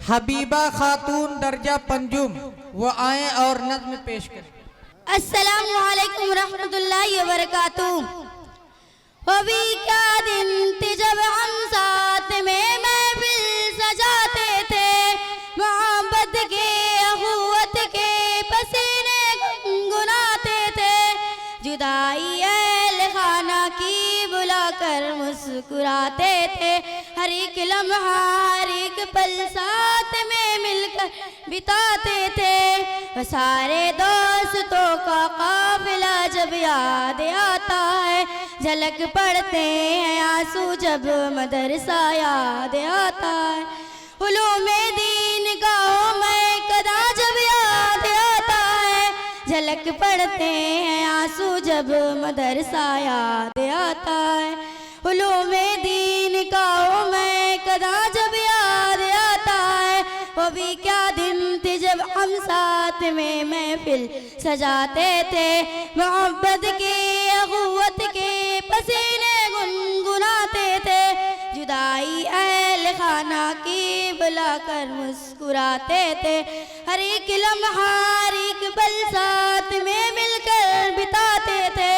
حبیبہ خاتون درجہ پنجم وہ آئیں اور نظم پیش کریں۔ السلام علیکم ورحمۃ اللہ وبرکاتہ۔ وہ بھی کیا دن تھے جب ہم ساتھ میں محفل سجاتے تھے، محبت کے اخوت کے پسینے گنگناتے تھے، جدائی اہل خانہ کی بلا کر مسکراتے تھے، ہر ایک لمحہ ہر ایک پل ساتھ میں مل کر بتاتے تھے، وہ سارے دوستوں کا قافلہ جب یاد آتا ہے، جھلک پڑتے ہیں آنسو جب مدرسہ یاد آتا ہے، علوم دین گاہوں میں قدا جب یاد آتا ہے، جھلک پڑتے ہیں آنسو جب مدرسہ یاد آتا ہے، علوم دین گاہوں میں قدا جب یاد آتا ہے، وہ بھی کیا دن تھے جب ہم ساتھ میں محفل سجاتے تھے، محبت کے اخوت کے پسینے گنگناتے تھے، جدائی اہل خانہ کی بلا کر مسکراتے تھے، ہر ایک لمحہ ہر ایک پل ساتھ میں مل کر بتاتے تھے،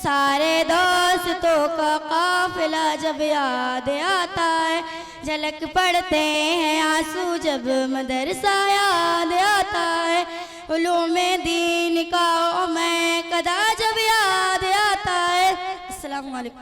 سارے دوستوں کا قافلہ جب یاد آتا ہے، جھلک پڑتے ہیں آنسو جب مدرسہ یاد آتا ہے، علوم دین کا میں قدا جب یاد آتا ہے۔ السلام علیکم۔